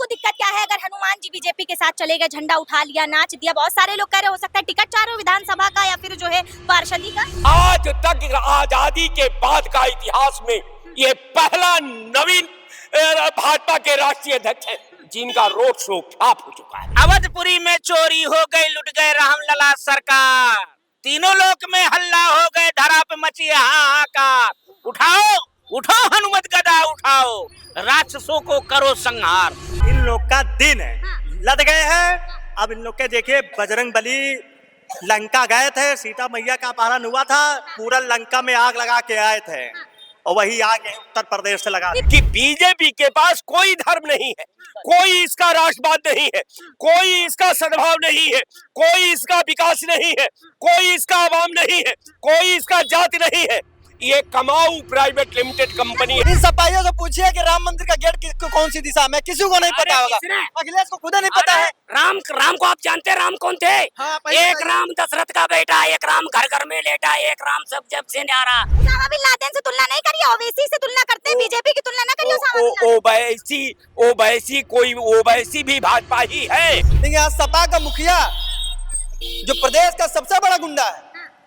आपको दिक्कत क्या है अगर हनुमान जी बीजेपी के साथ चले गए, झंडा उठा लिया, नाच दिया? बहुत सारे लोग कह रहे हो सकता है टिकट चाह रहे हो विधानसभा का या फिर जो है पार्षदी का। आज तक आजादी के बाद का इतिहास में ये पहला नवीन भाजपा के राष्ट्रीय अध्यक्ष है जिनका रोड शो फ्लॉप हो चुका है। अवधपुरी में चोरी हो गई, लुट गए रामलला सरकार, तीनों लोक में हल्ला हो गए, धरा पे मची हाहाकार। उठाओ उठो हनुमत गदा उठाओ, राक्षसों को करो संहार। इन लोग का दिन है, लद गए हैं। अब इन लोग के देखिए बजरंग बली लंका गए थे, सीता मैया का अपहरण हुआ था, पूरा लंका में आग लगा के आए थे और वही आग उत्तर प्रदेश से लगा कि बीजेपी के पास कोई धर्म नहीं है, कोई इसका राष्ट्रवाद नहीं है, कोई इसका सद्भाव नहीं है, कोई इसका विकास नहीं है, कोई इसका आवाम नहीं है, कोई इसका जाति नहीं है। ये कमाऊ प्राइवेट लिमिटेड कंपनी है। इन सपाहियों से पूछिए कि राम मंदिर का गेट कौन सी दिशा में, किसी को नहीं पता होगा। अखिलेश को खुद नहीं पता है। राम को आप जानते हैं राम कौन थे? हाँ, एक राम दशरथ का बेटा, एक राम घर घर में लेटा, एक राम सब जब से न्यारा। उसामा बिन लादेन से तुलना नहीं करिए, ओवैसी से तुलना करते हैं, बीजेपी की तुलना ना करिए। ओवैसी कोई ओवैसी भी भाजपा ही है। लेकिन आज सपा का मुखिया जो प्रदेश का सबसे बड़ा गुंडा है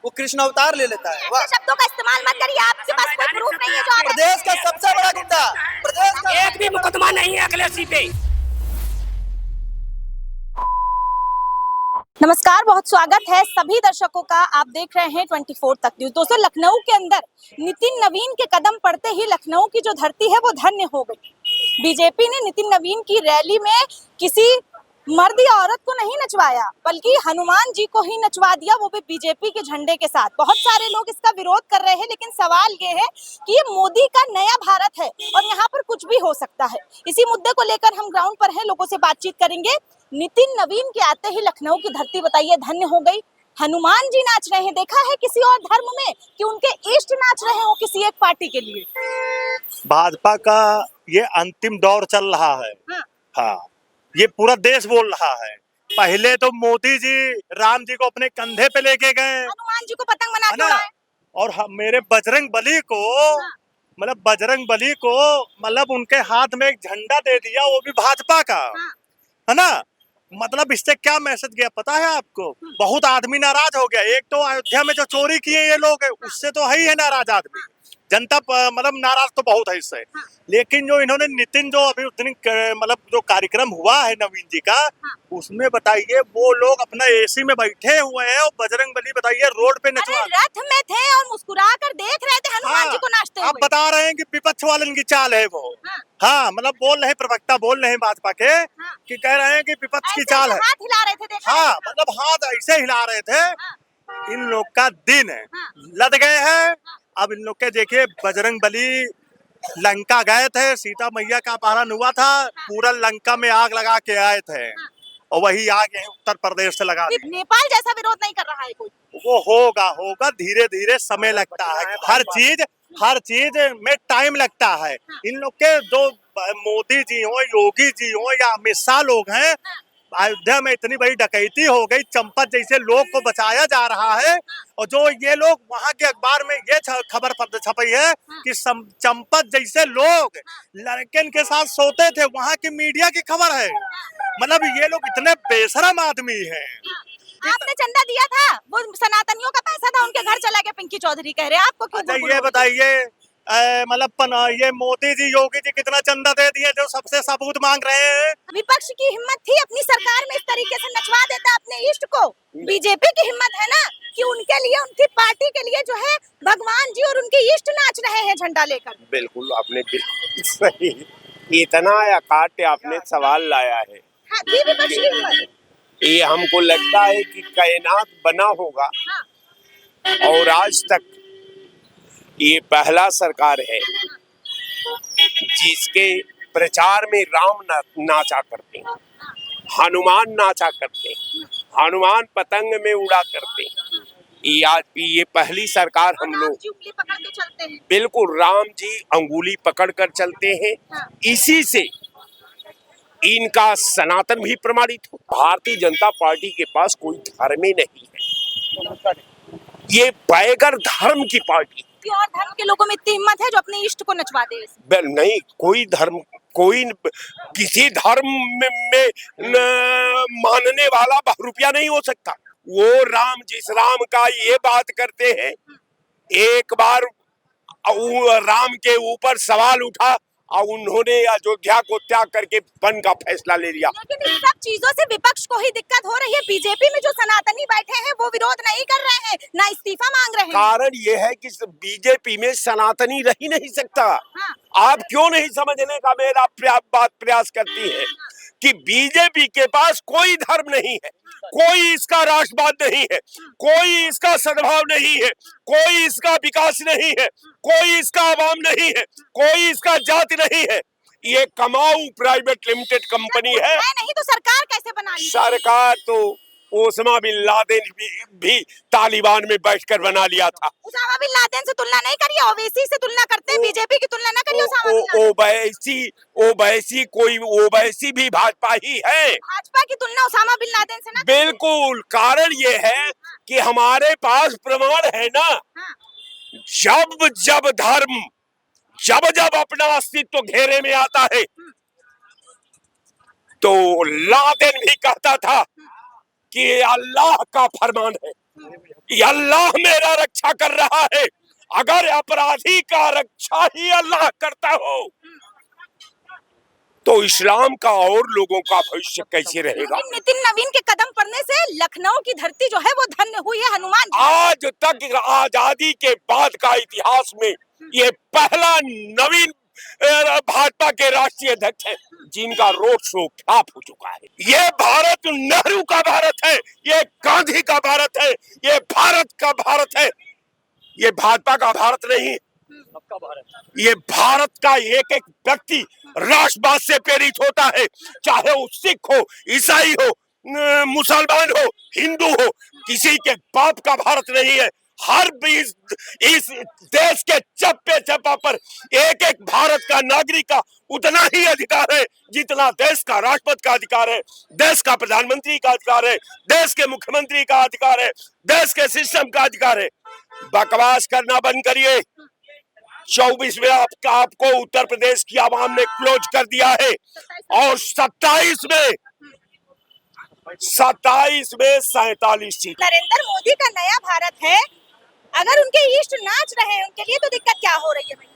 वो कृष्ण अवतार ले लेता है। ऐसे शब्दों का इस्तेमाल मत करिए, आपके पास कोई प्रूफ नहीं है जो आप प्रदेश का सबसे बड़ा गुंडा, प्रदेश का एक भी मुकदमा नहीं है अखिलेश पे। नमस्कार, बहुत स्वागत है सभी दर्शकों का। आप देख रहे हैं 24 तक न्यूज। दोस्तों, लखनऊ के अंदर नितिन नवीन के कदम पड़ते ही लखनऊ की जो धरती है वो धन्य हो गई। बीजेपी ने नितिन नवीन की रैली में किसी मर्द या औरत को नहीं नचवाया, बल्कि हनुमान जी को ही नचवा दिया, वो भी बीजेपी के झंडे के साथ। बहुत सारे लोग इसका विरोध कर रहे हैं, लेकिन सवाल ये है कि ये मोदी का नया भारत है और यहाँ पर कुछ भी हो सकता है। इसी मुद्दे को लेकर हम ग्राउंड पर हैं, लोगों से बातचीत करेंगे। नितिन नवीन के आते ही लखनऊ की धरती बताइए धन्य हो गई। हनुमान जी नाच रहे हैं, देखा है किसी और धर्म में कि उनके इष्ट नाच रहे हो किसी एक पार्टी के लिए? भाजपा का ये अंतिम दौर चल रहा है। हाँ, ये पूरा देश बोल रहा है। पहले तो मोदी जी राम जी को अपने कंधे पे लेके गए, हनुमान जी को पतंग बना के उड़ाए। और मेरे बजरंग बली को मतलब उनके हाथ में एक झंडा दे दिया, वो भी भाजपा का, है ना। मतलब इससे क्या मैसेज गया पता है आपको? बहुत आदमी नाराज हो गया। एक तो अयोध्या में जो चोरी किए ये लोग है, उससे तो है ही है नाराज आदमी। जनता मतलब नाराज तो बहुत है इससे। लेकिन जो इन्होंने नितिन जो अभी उस दिन मतलब जो कार्यक्रम हुआ है नवीन जी का, उसमें बताइए वो लोग अपना एसी में बैठे हुए हैं और बजरंग बली बताइए रोड पे नचवा रथ में थे और मुस्कुरा कर देख रहे थे हनुमान जी को नाचते हुए। आप बता रहे हैं कि विपक्ष वालन की चाल है वो। हाँ, मतलब बोल रहे प्रवक्ता बोल रहे हैं भाजपा के कि कह रहे हैं कि विपक्ष की चाल है। हाथ हिला रहे थे, देखा? हाँ, मतलब हाथ ऐसे हिला रहे थे। इन लोग का दिन है, लद गए हैं। अब इन लोग के देखिए बजरंग बली लंका गए थे, सीता मैया का अपहरण हुआ था, पूरा लंका में आग लगा के आए थे और वही आग उत्तर प्रदेश से लगा दी। नेपाल जैसा विरोध नहीं कर रहा है कोई। वो होगा धीरे धीरे समय लगता है। हर चीज में टाइम लगता है। इन लोग के जो मोदी जी हो, योगी जी हो या अमित शाह लोग हैं, अयोध्या में इतनी बड़ी डकैती हो गई, चंपत जैसे लोग को बचाया जा रहा है। और जो ये लोग वहाँ के अखबार में ये खबर छपी है कि चंपत जैसे लोग लड़के के साथ सोते थे, वहाँ की मीडिया की खबर है। मतलब ये लोग इतने बेशरम आदमी हैं। आपने चंदा दिया था, वो सनातनियों का पैसा था, उनके घर चला गया। पिंकी चौधरी कह रहे हैं आपको क्यों? अच्छा, ये बताइए मतलब ये मोदी जी योगी जी कितना चंदा दे दिए जो सबसे सबूत मांग रहे हैं? विपक्ष की हिम्मत थी अपनी सरकार में इस तरीके से नचवा देता अपने इष्ट को। बीजेपी की हिम्मत है ना कि उनके लिए, उनकी पार्टी के लिए जो है भगवान जी और उनके इष्ट नाच रहे हैं झंडा लेकर। बिल्कुल आपने सही, इतना अकाट्य आपने सवाल लाया है। हाँ, विपक्ष की हिम्मत। ये हमको लगता है कि कायनात बना होगा और आज तक ये पहला सरकार है जिसके प्रचार में राम नाचा करते हैं, हनुमान नाचा करते हैं, हनुमान पतंग में उड़ा करते हैं। ये पहली सरकार हम लोग उंगली पकड़ के चलते हैं। बिल्कुल, राम जी अंगुली पकड़ कर चलते हैं। इसी से इनका सनातन भी प्रमाणित हो। भारतीय जनता पार्टी के पास कोई धर्म ही नहीं है, ये बैगर धर्म की पार्टी। और धर्म के लोगों में इतनी हिम्मत है जो अपने इष्ट को नचवा दे। नहीं, कोई धर्म कोई किसी धर्म में मानने वाला बहुरूपिया नहीं हो सकता। वो राम जिस राम का ये बात करते हैं, एक बार राम के ऊपर सवाल उठा और उन्होंने अयोध्या को त्याग करके वन का फैसला ले लिया। लेकिन इन सब चीजों से विपक्ष को ही दिक्कत हो रही है। बीजेपी में जो सनातनी बैठे हैं वो विरोध नहीं कर रहे हैं, ना इस्तीफा मांग रहे हैं। कारण ये है कि बीजेपी में सनातनी रह ही नहीं सकता। हाँ। आप क्यों नहीं समझने का मेरा बात प्रयास करती है कि बीजेपी के पास कोई धर्म नहीं है, कोई इसका राष्ट्रवाद नहीं है, कोई इसका सद्भाव नहीं है, कोई इसका विकास नहीं है, कोई इसका आवाम नहीं है, कोई इसका जाति नहीं है। ये कमाऊ प्राइवेट लिमिटेड कंपनी है। नहीं तो सरकार कैसे बना ली? सरकार तो ओसामा बिन लादेन भी तालिबान में बैठकर बना लिया था। ओसामा बिन लादेन से तुलना नहीं करिए, ओवैसी से तुलना करते हैं, बीजेपी की तुलना ना करिए ओसामा बिन लादेन। ओवैसी भी भाजपा ही है। भाजपा की तुलना ओसामा बिन लादेन से ना करिए। बिल्कुल, कारण ये है कि हमारे पास प्रमाण है ना। हाँ। जब जब धर्म जब जब अपना अस्तित्व घेरे में आता है तो लादेन भी कहता था कि अल्लाह का फरमान है, ये अल्लाह मेरा रक्षा कर रहा है। अगर अपराधी का रक्षा ही अल्लाह करता हो तो इस्लाम का और लोगों का भविष्य कैसे रहेगा? नितिन नवीन के कदम पड़ने से लखनऊ की धरती जो है वो धन्य हुई है। हनुमान जी आज तक आजादी के बाद का इतिहास में ये पहला नवीन भाजपा के राष्ट्रीय अध्यक्ष है जिनका रोड शो फ्लॉप हो चुका है। ये भारत नेहरू का भारत है, ये गांधी का भारत है, ये भारत का भारत है, ये भाजपा का भारत नहीं। ये भारत का एक एक व्यक्ति राष्ट्रवाद से प्रेरित होता है, चाहे वो सिख हो, ईसाई हो, मुसलमान हो, हिंदू हो, किसी के बाप का भारत नहीं है। हर इस देश के चप्पे चप्पा पर एक एक भारत का नागरिक का उतना ही अधिकार है जितना देश का राष्ट्रपति का अधिकार है, देश का प्रधानमंत्री का अधिकार है, देश के मुख्यमंत्री का अधिकार है, देश के सिस्टम का अधिकार है। बकवास करना बंद करिए। 24 में आपको उत्तर प्रदेश की आवाम ने क्लोज कर दिया है और 27 में 47 सीट। नरेंद्र मोदी का नया भारत है। अगर उनके इष्ट नाच रहे हैं, उनके लिए तो दिक्कत क्या हो रही है भाई?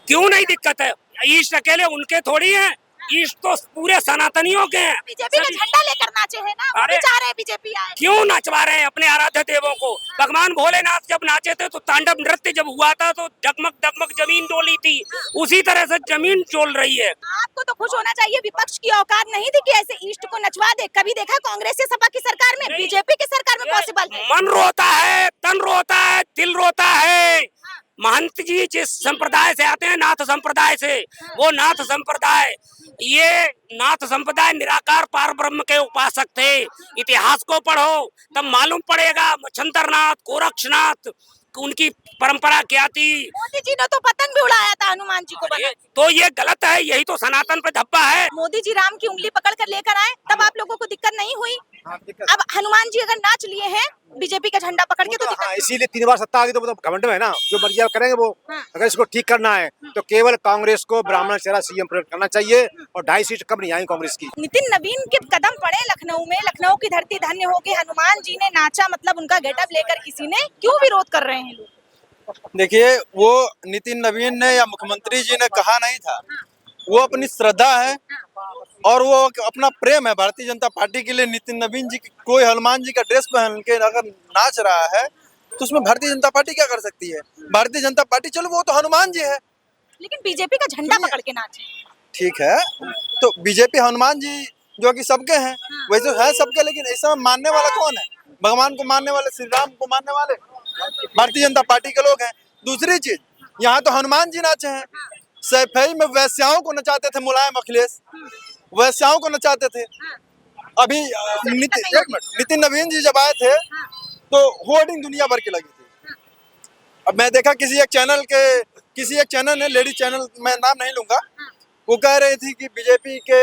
क्यों नहीं दिक्कत है? इष्ट अकेले उनके थोड़ी हैं, इष्ट तो पूरे सनातनियों के हैं। बीजेपी का झंडा लेकर नाचे हैं ना, वो भी चाह रहे हैं बीजेपी आए। क्यों नचवा रहे हैं अपने आराध्य देवों को? भगवान भोलेनाथ जब नाचे थे तो तांडव नृत्य जब हुआ था तो जगमग जगमग जमीन डोली थी, उसी तरह से जमीन डोल रही है। आपको तो खुश होना चाहिए, विपक्ष की औकात नहीं थी कि ऐसे इष्ट को नचवा दे। कभी देखा कांग्रेस या सपा की सरकार में? बीजेपी की सरकार में पॉसिबल है। मन रोता है, तन रोता है, दिल रोता है। महंत जी जिस संप्रदाय से आते हैं, नाथ संप्रदाय से, वो नाथ संप्रदाय, ये नाथ संप्रदाय निराकार पार ब्रह्म के उपासक थे। इतिहास को पढ़ो तब मालूम पड़ेगा। मच्छंतरनाथ, गोरक्षनाथ, उनकी परंपरा क्या थी। मोदी जी ने तो पतंग भी उड़ाया था हनुमान जी को बना। तो ये गलत है, यही तो सनातन पे धब्बा है। मोदी जी राम की उंगली पकड़ कर लेकर आए, तब आप लोगों को दिक्कत नहीं हुई। अब हनुमान जी अगर नाच लिए हैं बीजेपी का झंडा पकड़ के तो दिक्कत। इसीलिए 3 बार सत्ता आ गई तो घमंड में है ना, जो मर्जी आप करेंगे वो। अगर इसको ठीक करना है तो केवल कांग्रेस को ब्राह्मण चेहरा सीएम करना चाहिए और 2.5 सीट कम नहीं आई कांग्रेस की। नितिन नवीन के कदम पड़े लखनऊ में, लखनऊ की धरती धन्य हो गई। हनुमान जी ने नाचा, मतलब उनका गेटअप लेकर किसी ने, क्यों विरोध कर रहे हैं लोग? देखिए, वो नितिन नवीन ने या मुख्यमंत्री जी ने कहा नहीं था, वो अपनी श्रद्धा है और वो अपना प्रेम है भारतीय जनता पार्टी के लिए। नितिन नवीन जी कोई हनुमान जी का ड्रेस पहन के अगर नाच रहा है तो उसमें भारतीय जनता पार्टी क्या कर सकती है? भारतीय जनता पार्टी, चलो वो तो हनुमान जी है, लेकिन बीजेपी का झंडा पकड़ के नाचे। ठीक है, तो बीजेपी हनुमान जी जो कि सबके हैं, वैसे है सबके, लेकिन ऐसा मानने वाला कौन है? भगवान को मानने वाले, श्री राम को मानने वाले भारतीय जनता पार्टी के लोग हैं। दूसरी चीज, यहाँ तो हनुमान जी नाचे हैं, सैफई में वैश्याओं को नचाते थे मुलायम अखिलेश, वैश्याओं को नचाते थे। अभी नितिन नवीन जी जब आए थे तो होर्डिंग दुनिया भर की लगी थी। अब मैं देखा किसी एक चैनल ने, लेडी चैनल, मैं नाम नहीं लूंगा, वो कह रही थी कि बीजेपी के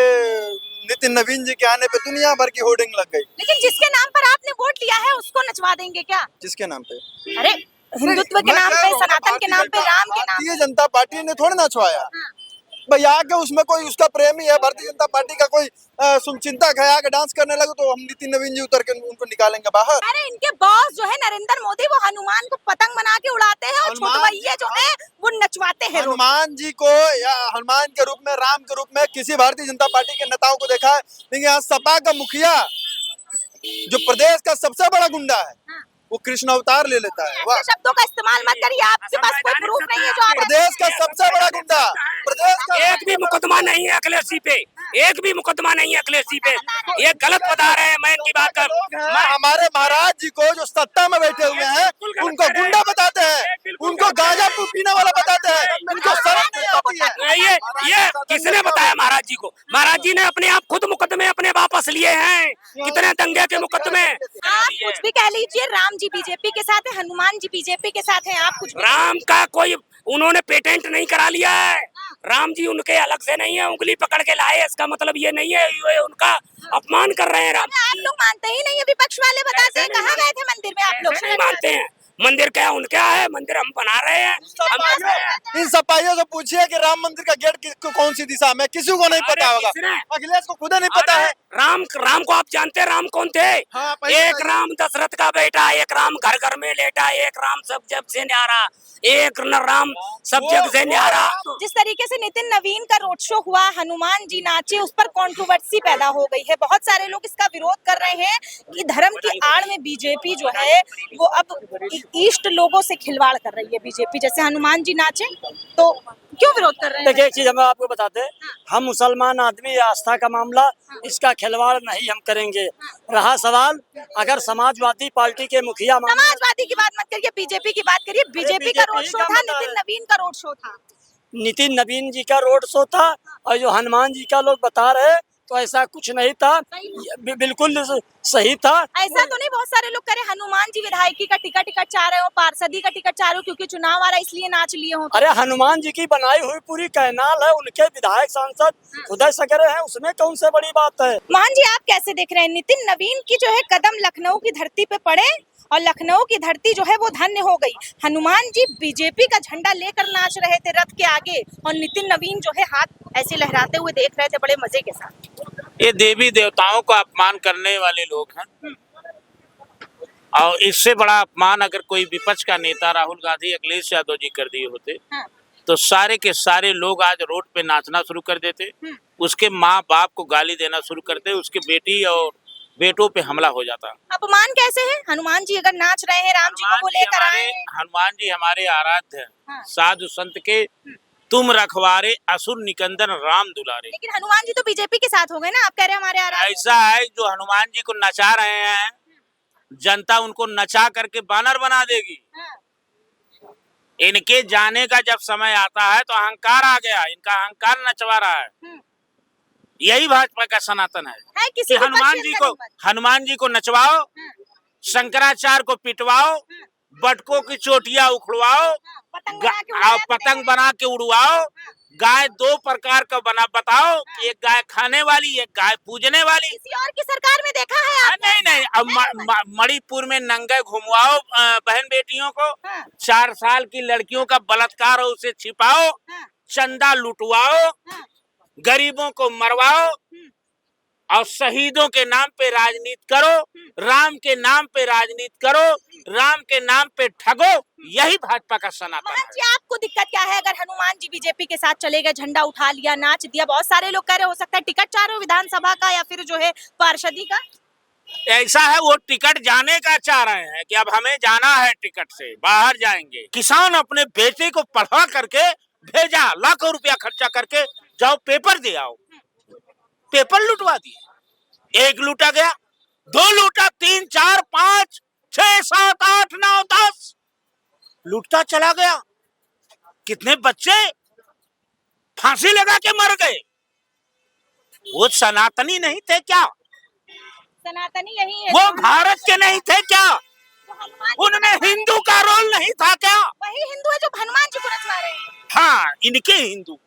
नितिन नवीन जी के आने पे दुनिया भर की होर्डिंग लग गई। लेकिन जिसके नाम पर आपने वोट लिया है उसको नचवा देंगे क्या? जिसके नाम पे? अरे हिंदुत्व के नाम पे, सनातन के नाम पे, राम के नाम पे। भारतीय जनता पार्टी ने थोड़ा नचवाया, भाई आके उसमें कोई उसका प्रेमी है, भारतीय जनता पार्टी का कोई शुभचिंतक है, आके डांस करने लगे तो हम नितिन नवीन जी उतर के उनको निकालेंगे बाहर। अरे इनके बॉस जो है नरेंद्र मोदी, वो हनुमान को पतंग बना के उड़ाते हैं और हनुमान- छोटवैया जो है वो नचवाते हैं रोड। हनुमान जी को या हनुमान के रूप में, राम के रूप में किसी भारतीय जनता पार्टी के नेताओं को देखा है, लेकिन यहाँ सपा का मुखिया जो प्रदेश का सबसे बड़ा गुंडा है वो कृष्ण अवतार ले लेता है। वाह, ऐसे शब्दों का इस्तेमाल मत करिए, आपके पास कोई प्रूफ नहीं है जो आप प्रदेश का सबसे बड़ा गुंडा, प्रदेश का एक भी मुकदमा नहीं है अखिलेश जी पे, एक भी मुकदमा नहीं है अखिलेश जी पे। ये गलत बता रहे हैं। मैं इनकी बात कर, हमारे महाराज जी को जो सत्ता में बैठे हुए हैं उनको गुंडा बताते हैं, उनको गांजा पीने वाला बताते हैं, उनको शर्म नहीं आती है। ये किसने बताया महाराज जी को? महाराज जी ने अपने आप खुद मुकदमे अपने वापस लिए हैं। कितने दंगे के मुकदमे। आप कुछ भी कह लीजिए, राम जी बीजेपी के साथ है, हनुमान जी बीजेपी के साथ हैं, आप कुछ भी राम का कोई उन्होंने पेटेंट नहीं करा लिया है। राम जी उनके अलग से नहीं है, उंगली पकड़ के लाए, इसका मतलब ये नहीं है ये उनका अपमान कर रहे हैं। राम आप लोग मानते ही नहीं है, विपक्ष वाले बताते हैं। कहाँ गए थे मंदिर में आप लोग? ऐसे नहीं मानते हैं। मंदिर क्या उनका है, मंदिर हम बना रहे हैं। इन सपाइयों से पूछिए कि राम मंदिर का गेट कौन सी दिशा में, किसी को नहीं पता होगा। अखिलेश को खुद नहीं पता है। राम को आप जानते हैं राम कौन थे? हाँ, पहले एक राम दशरथ का बेटा, एक राम घर घर में लेटा, एक राम सब जग से न्यारा, एक न राम सब जग से न्यारा। जिस तरीके से नितिन नवीन का रोड शो हुआ, हनुमान जी नाचे, उस पर कंट्रोवर्सी पैदा हो गई है। बहुत सारे लोग इसका विरोध कर रहे हैं कि धर्म की आड़ में बीजेपी जो है वो अब ईस्ट लोगों से खिलवाड़ कर रही है। बीजेपी जैसे हनुमान जी नाचे तो क्यों विरोध कर रहे हैं? देखिए एक चीज हम आपको बताते हैं, हम मुसलमान आदमी, आस्था का मामला, इसका खिलवाड़ नहीं हम करेंगे। रहा सवाल अगर समाजवादी पार्टी के मुखिया समाजवादी की बात मत करिए, बीजेपी की बात करिए। बीजेपी का रोड शो था, नितिन नवीन का रोड शो था। नितिन नवीन जी का रोड शो था और जो हनुमान जी का लोग बता रहे तो ऐसा कुछ नहीं था, बिल्कुल सही था। ऐसा तो नहीं, बहुत सारे लोग कह रहे हनुमान जी विधायकी का टिकट चाह रहे हो, पार्षदी का टिकट चाह रहे हो, क्योंकि चुनाव आ रहा है इसलिए नाच लिए हो। अरे हनुमान जी की बनाई हुई पूरी कैनाल है, उनके विधायक सांसद उदय सगरे हैं, उसमें कौन से बड़ी बात है। मोहन जी आप कैसे देख रहे हैं नितिन नवीन की जो है कदम लखनऊ की धरती पे पड़े और लखनऊ की धरती जो है वो धन्य हो गई। हनुमान जी बीजेपी का झंडा लेकर नाच रहे थे रथ के आगे और नितिन नवीन जो है हाथ ऐसे लहराते हुए देख रहे थे बड़े मजे के साथ। ये देवी देवताओं का अपमान करने वाले लोग हैं और इससे बड़ा अपमान अगर कोई विपक्ष का नेता राहुल गांधी, अखिलेश यादव जी कर दिए होते तो सारे के सारे लोग आज रोड पे नाचना शुरू कर देते, उसके माँ बाप को गाली देना शुरू करते, उसके बेटी और बेटों पे हमला हो जाता। अपमान कैसे है? हनुमान जी अगर नाच रहे हैं, राम जी को वो लेकर आए हैं। हनुमान जी हमारे आराध्य हैं, साधु संत के तुम रखवारे, असुर निकंदन राम दुलारे। लेकिन हनुमान जी तो बीजेपी के साथ हो गए ना, आप कह रहे हैं हमारे आराध्य। ऐसा है जो हनुमान जी को नचा रहे हैं, जनता उनको नचा करके बानर बना देगी। इनके जाने का जब समय आता है तो अहंकार आ गया, इनका अहंकार नचवा रहा है। यही भाजपा का सनातन है किसी कि हनुमान जी को नचवाओ, शंकराचार्य को पिटवाओ, बटकों की चोटियां उखड़वाओ, पतंग बना के उड़वाओ, गाय दो प्रकार का बना बताओ, एक गाय खाने वाली, एक गाय पूजने वाली। किसी और की सरकार में देखा है आपने? नहीं, अब मणिपुर में नंगे घुमवाओ बहन बेटियों को, 4 साल की लड़कियों का बलात्कार हो उसे छिपाओ, चंदा लुटवाओ, गरीबों को मरवाओ और शहीदों के नाम पे राजनीति करो, राम के नाम पे राजनीति करो, राम के नाम पे ठगो। यही भाजपा का सनातन है। जी आपको दिक्कत क्या है अगर हनुमान जी बीजेपी के साथ चले गए, झंडा उठा लिया, नाच दिया? बहुत सारे लोग कह रहे हो सकता है टिकट चाह रहे हो विधानसभा का या फिर जो है पार्षदी का। ऐसा है वो टिकट जाने का चाह रहे हैं कि अब हमें जाना है, टिकट से बाहर जाएंगे। किसान अपने बेटे को पढ़ा करके भेजा, लाखों रुपया खर्चा करके, जाओ पेपर दे आओ, पेपर लुटवा दिए। 1 लूटा गया, 2 लूटा, 3 4 5 6 7 8 9 10 लूटता चला गया। कितने बच्चे फांसी लगा के मर गए। वो सनातनी नहीं थे क्या? सनातनी यही है, वो भारत के नहीं थे क्या? उनमें हिंदू का रोल नहीं था क्या? वही हिंदू है जो हनुमान जी को नचवा रहे हैं। हाँ, इनके हिंदू,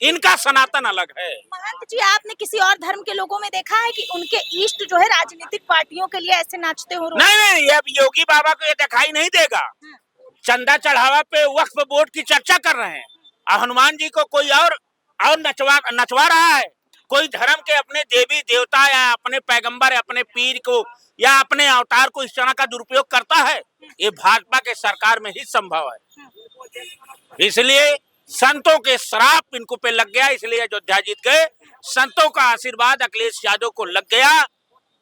इनका सनातन अलग है। महंत जी आपने किसी और धर्म के लोगों में देखा है कि उनके इष्ट जो है राजनीतिक पार्टियों के लिए ऐसे नाचते हो? नहीं, अब योगी बाबा को ये दिखाई नहीं देगा। चंदा चढ़ावा पे वक्फ बोर्ड की चर्चा कर रहे हैं और हनुमान जी को कोई और और नचवा रहा है। कोई धर्म के अपने देवी देवता या अपने पैगंबर या अपने पीर को या अपने अवतार को इस तरह का दुरुपयोग करता है, ये भाजपा के सरकार में ही संभव है। इसलिए संतों के श्राप इनको पे लग गया, इसलिए अयोध्या जीत गए। संतों का आशीर्वाद अखिलेश यादव को लग गया,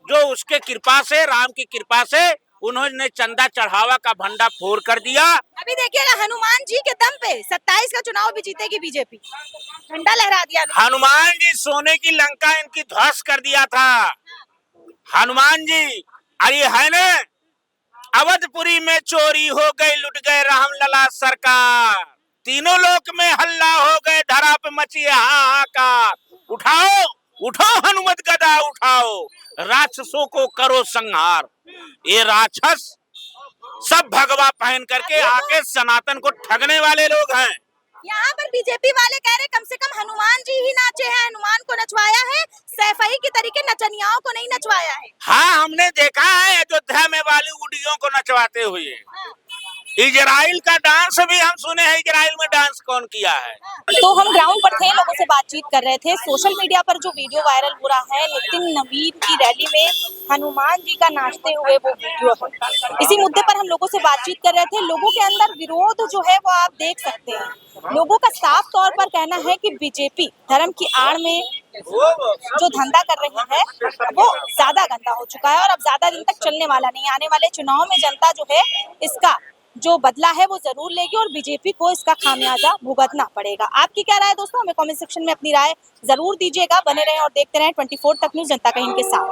जो उसके कृपा से, राम की कृपा से उन्होंने चंदा चढ़ावा का भंडा फोड़ कर दिया। अभी देखिएगा हनुमान जी के दम पे 27 का चुनाव भी जीतेगी बीजेपी, झंडा लहरा दिया। हनुमान जी सोने की लंका इनकी ध्वस्त कर दिया था। हनुमान जी, अरे है ना, अवधपुरी में चोरी हो गई, लुट गए रामलला सरकार, तीनों लोक में हल्ला हो गए, धरा पे मची हाहाकार। उठाओ उठो हनुमत गदा उठाओ, राक्षसों को करो संहार। ये राक्षस सब भगवा पहन करके आके सनातन को ठगने वाले लोग हैं। यहाँ पर बीजेपी वाले कह रहे कम से कम हनुमान जी ही नाचे हैं, हनुमान को नचवाया है, सैफई के तरीके नचनियाओं को नहीं नचवाया है। हाँ, हमने देखा है अयोध्या में बॉलीवुडियों को नचवाते हुए। इजराइल का डांस भी हम सुने हैं, इजराइल में डांस कौन किया है। तो हम ग्राउंड पर थे, लोगों से बातचीत कर रहे थे। सोशल मीडिया पर जो वीडियो वायरल हो रहा है, नितिन नवीन की रैली में हनुमान जी का नाचते हुए वो वीडियो है। इसी मुद्दे पर हम लोगों से बातचीत कर रहे थे। लोगों के अंदर विरोध जो है वो आप देख सकते हैं। लोगों का साफ तौर पर कहना है कि बीजेपी धर्म की आड़ में जो धंधा कर रही है वो ज्यादा गंदा हो चुका है और अब ज्यादा दिन तक चलने वाला नहीं। आने वाले चुनाव में जनता जो है इसका जो बदला है वो जरूर लेगी और बीजेपी को इसका खामियाजा भुगतना पड़ेगा। आपकी क्या राय है दोस्तों? हमें कमेंट सेक्शन में अपनी राय जरूर दीजिएगा। बने रहें और देखते रहें 24 तक न्यूज़, जनता का इनके साथ।